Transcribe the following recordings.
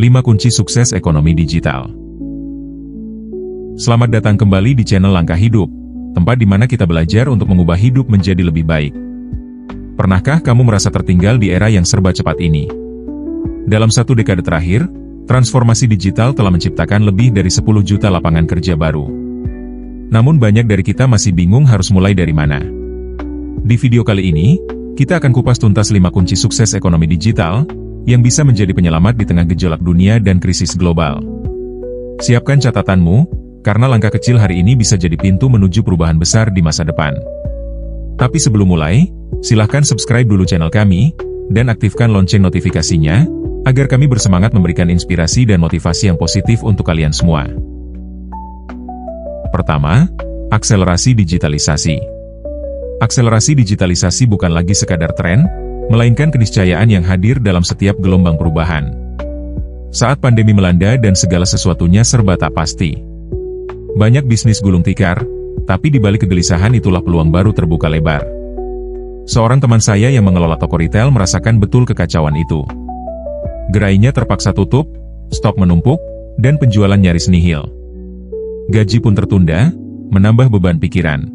5 kunci sukses ekonomi digital. Selamat datang kembali di channel Langkah Hidup, tempat di mana kita belajar untuk mengubah hidup menjadi lebih baik. Pernahkah kamu merasa tertinggal di era yang serba cepat ini? Dalam 1 dekade terakhir, transformasi digital telah menciptakan lebih dari 10 juta lapangan kerja baru. Namun banyak dari kita masih bingung harus mulai dari mana. Di video kali ini, kita akan kupas tuntas 5 kunci sukses ekonomi digital yang bisa menjadi penyelamat di tengah gejolak dunia dan krisis global. Siapkan catatanmu, karena langkah kecil hari ini bisa jadi pintu menuju perubahan besar di masa depan. Tapi sebelum mulai, silahkan subscribe dulu channel kami, dan aktifkan lonceng notifikasinya, agar kami bersemangat memberikan inspirasi dan motivasi yang positif untuk kalian semua. Pertama, akselerasi digitalisasi. Akselerasi digitalisasi bukan lagi sekadar tren, melainkan keniscayaan yang hadir dalam setiap gelombang perubahan. Saat pandemi melanda dan segala sesuatunya serba tak pasti. Banyak bisnis gulung tikar, tapi di balik kegelisahan itulah peluang baru terbuka lebar. Seorang teman saya yang mengelola toko retail merasakan betul kekacauan itu. Gerainya terpaksa tutup, stok menumpuk, dan penjualan nyaris nihil. Gaji pun tertunda, menambah beban pikiran.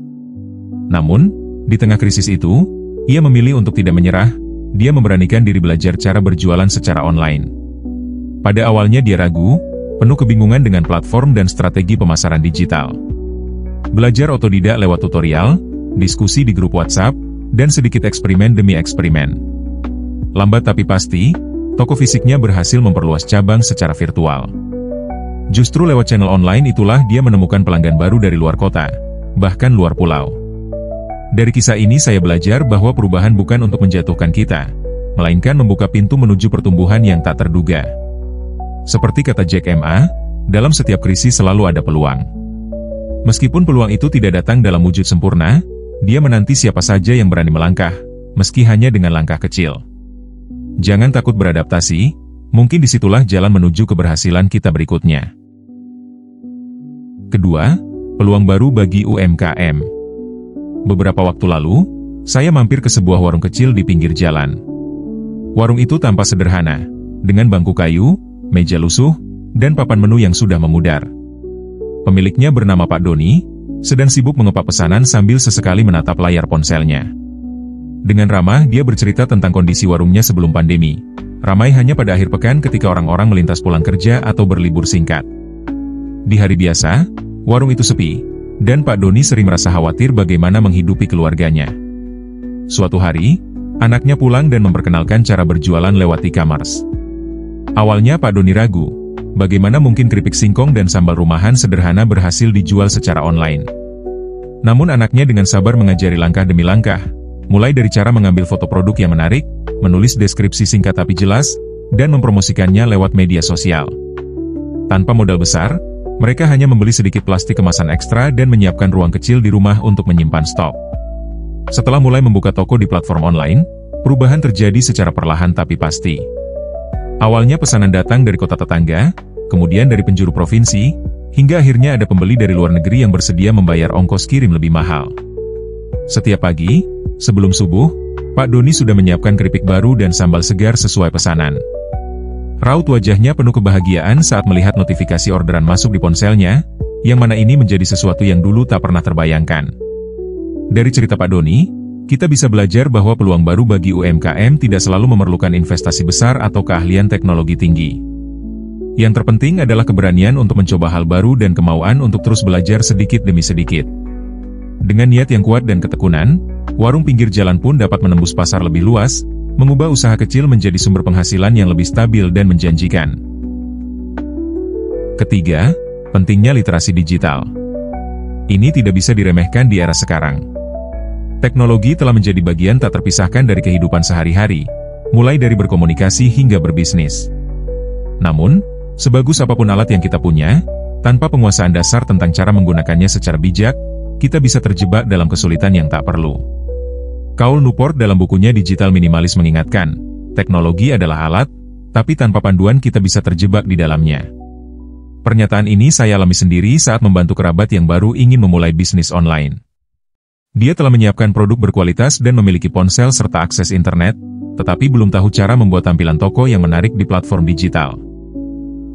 Namun, di tengah krisis itu, ia memilih untuk tidak menyerah. Dia memberanikan diri belajar cara berjualan secara online. Pada awalnya dia ragu, penuh kebingungan dengan platform dan strategi pemasaran digital. Belajar otodidak lewat tutorial, diskusi di grup WhatsApp, dan sedikit eksperimen demi eksperimen. Lambat tapi pasti, toko fisiknya berhasil memperluas cabang secara virtual. Justru lewat channel online itulah dia menemukan pelanggan baru dari luar kota, bahkan luar pulau. Dari kisah ini saya belajar bahwa perubahan bukan untuk menjatuhkan kita, melainkan membuka pintu menuju pertumbuhan yang tak terduga. Seperti kata Jack Ma, dalam setiap krisis selalu ada peluang. Meskipun peluang itu tidak datang dalam wujud sempurna, dia menanti siapa saja yang berani melangkah, meski hanya dengan langkah kecil. Jangan takut beradaptasi, mungkin disitulah jalan menuju keberhasilan kita berikutnya. Kedua, peluang baru bagi UMKM. Beberapa waktu lalu, saya mampir ke sebuah warung kecil di pinggir jalan. Warung itu tampak sederhana, dengan bangku kayu, meja lusuh, dan papan menu yang sudah memudar. Pemiliknya bernama Pak Doni, sedang sibuk mengepak pesanan sambil sesekali menatap layar ponselnya. Dengan ramah dia bercerita tentang kondisi warungnya sebelum pandemi. Ramai hanya pada akhir pekan ketika orang-orang melintas pulang kerja atau berlibur singkat. Di hari biasa, warung itu sepi. Dan Pak Doni sering merasa khawatir bagaimana menghidupi keluarganya. Suatu hari, anaknya pulang dan memperkenalkan cara berjualan lewat e-commerce. Awalnya Pak Doni ragu, bagaimana mungkin keripik singkong dan sambal rumahan sederhana berhasil dijual secara online. Namun anaknya dengan sabar mengajari langkah demi langkah, mulai dari cara mengambil foto produk yang menarik, menulis deskripsi singkat tapi jelas, dan mempromosikannya lewat media sosial. Tanpa modal besar, mereka hanya membeli sedikit plastik kemasan ekstra dan menyiapkan ruang kecil di rumah untuk menyimpan stok. Setelah mulai membuka toko di platform online, perubahan terjadi secara perlahan tapi pasti. Awalnya pesanan datang dari kota tetangga, kemudian dari penjuru provinsi, hingga akhirnya ada pembeli dari luar negeri yang bersedia membayar ongkos kirim lebih mahal. Setiap pagi, sebelum subuh, Pak Doni sudah menyiapkan keripik baru dan sambal segar sesuai pesanan. Raut wajahnya penuh kebahagiaan saat melihat notifikasi orderan masuk di ponselnya, yang mana ini menjadi sesuatu yang dulu tak pernah terbayangkan. Dari cerita Pak Doni, kita bisa belajar bahwa peluang baru bagi UMKM tidak selalu memerlukan investasi besar atau keahlian teknologi tinggi. Yang terpenting adalah keberanian untuk mencoba hal baru dan kemauan untuk terus belajar sedikit demi sedikit. Dengan niat yang kuat dan ketekunan, warung pinggir jalan pun dapat menembus pasar lebih luas, mengubah usaha kecil menjadi sumber penghasilan yang lebih stabil dan menjanjikan. Ketiga, pentingnya literasi digital. Ini tidak bisa diremehkan di era sekarang. Teknologi telah menjadi bagian tak terpisahkan dari kehidupan sehari-hari, mulai dari berkomunikasi hingga berbisnis. Namun, sebagus apapun alat yang kita punya, tanpa penguasaan dasar tentang cara menggunakannya secara bijak, kita bisa terjebak dalam kesulitan yang tak perlu. Cole Newport dalam bukunya Digital Minimalis mengingatkan, teknologi adalah alat, tapi tanpa panduan kita bisa terjebak di dalamnya. Pernyataan ini saya alami sendiri saat membantu kerabat yang baru ingin memulai bisnis online. Dia telah menyiapkan produk berkualitas dan memiliki ponsel serta akses internet, tetapi belum tahu cara membuat tampilan toko yang menarik di platform digital.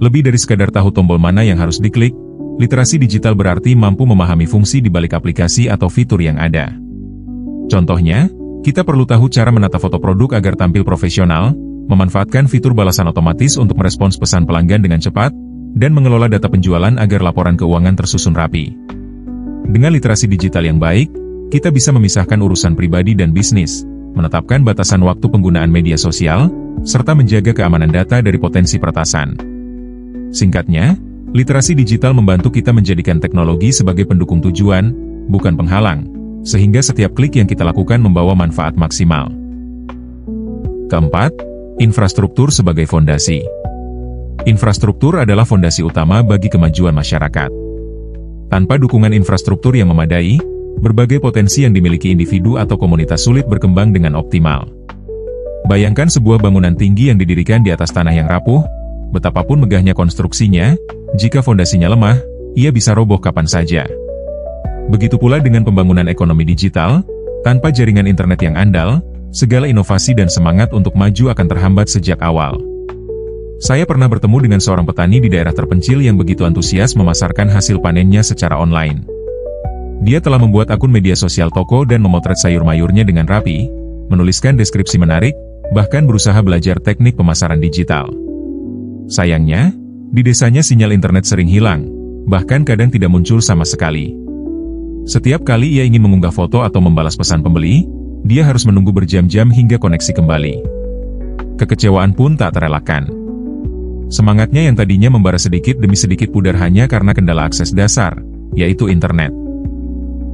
Lebih dari sekadar tahu tombol mana yang harus diklik, literasi digital berarti mampu memahami fungsi di balik aplikasi atau fitur yang ada. Contohnya, kita perlu tahu cara menata foto produk agar tampil profesional, memanfaatkan fitur balasan otomatis untuk merespons pesan pelanggan dengan cepat, dan mengelola data penjualan agar laporan keuangan tersusun rapi. Dengan literasi digital yang baik, kita bisa memisahkan urusan pribadi dan bisnis, menetapkan batasan waktu penggunaan media sosial, serta menjaga keamanan data dari potensi peretasan. Singkatnya, literasi digital membantu kita menjadikan teknologi sebagai pendukung tujuan, bukan penghalang, sehingga setiap klik yang kita lakukan membawa manfaat maksimal. Keempat, infrastruktur sebagai fondasi. Infrastruktur adalah fondasi utama bagi kemajuan masyarakat. Tanpa dukungan infrastruktur yang memadai, berbagai potensi yang dimiliki individu atau komunitas sulit berkembang dengan optimal. Bayangkan sebuah bangunan tinggi yang didirikan di atas tanah yang rapuh, betapapun megahnya konstruksinya, jika fondasinya lemah, ia bisa roboh kapan saja. Begitu pula dengan pembangunan ekonomi digital, tanpa jaringan internet yang andal, segala inovasi dan semangat untuk maju akan terhambat sejak awal. Saya pernah bertemu dengan seorang petani di daerah terpencil yang begitu antusias memasarkan hasil panennya secara online. Dia telah membuat akun media sosial toko dan memotret sayur-mayurnya dengan rapi, menuliskan deskripsi menarik, bahkan berusaha belajar teknik pemasaran digital. Sayangnya, di desanya sinyal internet sering hilang, bahkan kadang tidak muncul sama sekali. Setiap kali ia ingin mengunggah foto atau membalas pesan pembeli, dia harus menunggu berjam-jam hingga koneksi kembali. Kekecewaan pun tak terelakkan. Semangatnya yang tadinya membara sedikit demi sedikit pudar hanya karena kendala akses dasar, yaitu internet.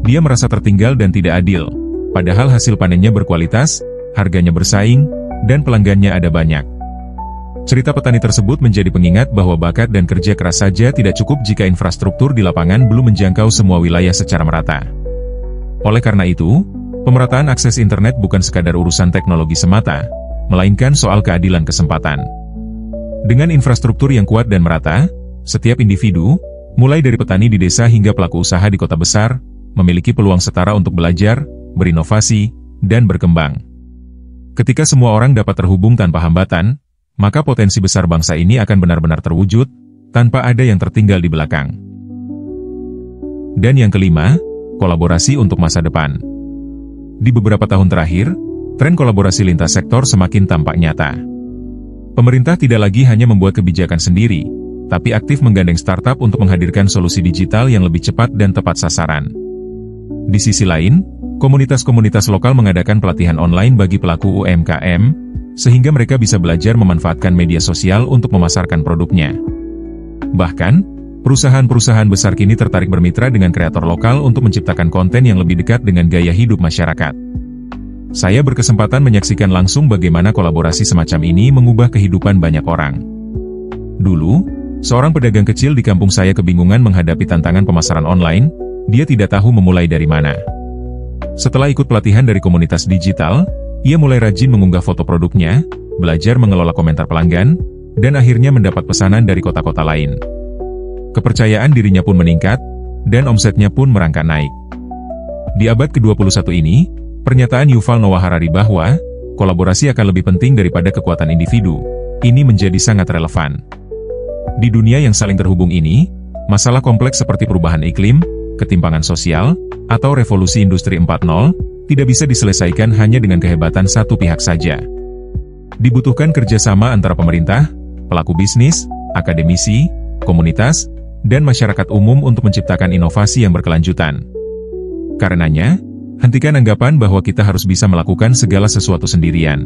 Dia merasa tertinggal dan tidak adil, padahal hasil panennya berkualitas, harganya bersaing, dan pelanggannya ada banyak. Cerita petani tersebut menjadi pengingat bahwa bakat dan kerja keras saja tidak cukup jika infrastruktur di lapangan belum menjangkau semua wilayah secara merata. Oleh karena itu, pemerataan akses internet bukan sekadar urusan teknologi semata, melainkan soal keadilan kesempatan. Dengan infrastruktur yang kuat dan merata, setiap individu, mulai dari petani di desa hingga pelaku usaha di kota besar, memiliki peluang setara untuk belajar, berinovasi, dan berkembang. Ketika semua orang dapat terhubung tanpa hambatan, maka potensi besar bangsa ini akan benar-benar terwujud, tanpa ada yang tertinggal di belakang. Dan yang kelima, kolaborasi untuk masa depan. Di beberapa tahun terakhir, tren kolaborasi lintas sektor semakin tampak nyata. Pemerintah tidak lagi hanya membuat kebijakan sendiri, tapi aktif menggandeng startup untuk menghadirkan solusi digital yang lebih cepat dan tepat sasaran. Di sisi lain, komunitas-komunitas lokal mengadakan pelatihan online bagi pelaku UMKM, sehingga mereka bisa belajar memanfaatkan media sosial untuk memasarkan produknya. Bahkan, perusahaan-perusahaan besar kini tertarik bermitra dengan kreator lokal untuk menciptakan konten yang lebih dekat dengan gaya hidup masyarakat. Saya berkesempatan menyaksikan langsung bagaimana kolaborasi semacam ini mengubah kehidupan banyak orang. Dulu, seorang pedagang kecil di kampung saya kebingungan menghadapi tantangan pemasaran online, dia tidak tahu memulai dari mana. Setelah ikut pelatihan dari komunitas digital, ia mulai rajin mengunggah foto produknya, belajar mengelola komentar pelanggan, dan akhirnya mendapat pesanan dari kota-kota lain. Kepercayaan dirinya pun meningkat, dan omsetnya pun merangkak naik. Di abad ke-21 ini, pernyataan Yuval Noah Harari bahwa kolaborasi akan lebih penting daripada kekuatan individu, ini menjadi sangat relevan. Di dunia yang saling terhubung ini, masalah kompleks seperti perubahan iklim, ketimpangan sosial, atau revolusi industri 4.0, tidak bisa diselesaikan hanya dengan kehebatan satu pihak saja. Dibutuhkan kerjasama antara pemerintah, pelaku bisnis, akademisi, komunitas, dan masyarakat umum untuk menciptakan inovasi yang berkelanjutan. Karenanya, hentikan anggapan bahwa kita harus bisa melakukan segala sesuatu sendirian.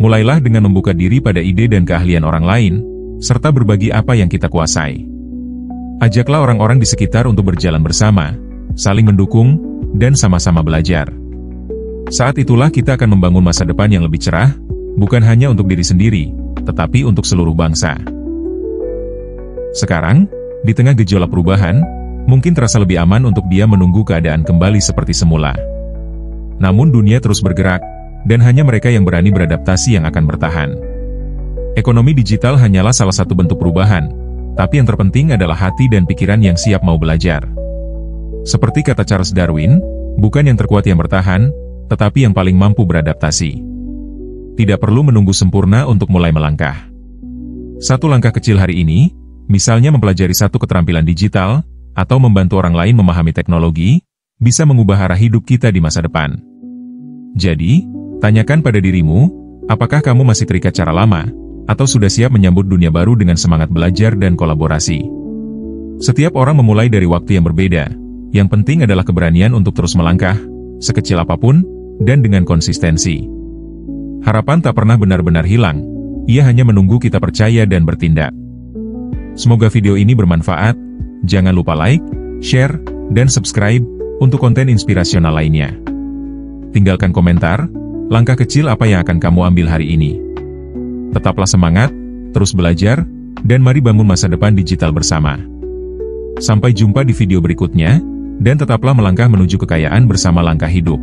Mulailah dengan membuka diri pada ide dan keahlian orang lain, serta berbagi apa yang kita kuasai. Ajaklah orang-orang di sekitar untuk berjalan bersama, saling mendukung, dan sama-sama belajar. Saat itulah kita akan membangun masa depan yang lebih cerah, bukan hanya untuk diri sendiri, tetapi untuk seluruh bangsa. Sekarang, di tengah gejolak perubahan, mungkin terasa lebih aman untuk dia menunggu keadaan kembali seperti semula. Namun dunia terus bergerak, dan hanya mereka yang berani beradaptasi yang akan bertahan. Ekonomi digital hanyalah salah satu bentuk perubahan, tapi yang terpenting adalah hati dan pikiran yang siap mau belajar. Seperti kata Charles Darwin, bukan yang terkuat yang bertahan, tetapi yang paling mampu beradaptasi. Tidak perlu menunggu sempurna untuk mulai melangkah. Satu langkah kecil hari ini, misalnya mempelajari satu keterampilan digital, atau membantu orang lain memahami teknologi, bisa mengubah arah hidup kita di masa depan. Jadi, tanyakan pada dirimu, apakah kamu masih terikat cara lama, atau sudah siap menyambut dunia baru dengan semangat belajar dan kolaborasi? Setiap orang memulai dari waktu yang berbeda. Yang penting adalah keberanian untuk terus melangkah, sekecil apapun, dan dengan konsistensi. Harapan tak pernah benar-benar hilang. Ia hanya menunggu kita percaya dan bertindak. Semoga video ini bermanfaat. Jangan lupa like, share, dan subscribe untuk konten inspirasional lainnya. Tinggalkan komentar, langkah kecil apa yang akan kamu ambil hari ini. Tetaplah semangat, terus belajar, dan mari bangun masa depan digital bersama. Sampai jumpa di video berikutnya, dan tetaplah melangkah menuju kekayaan bersama Langkah Hidup.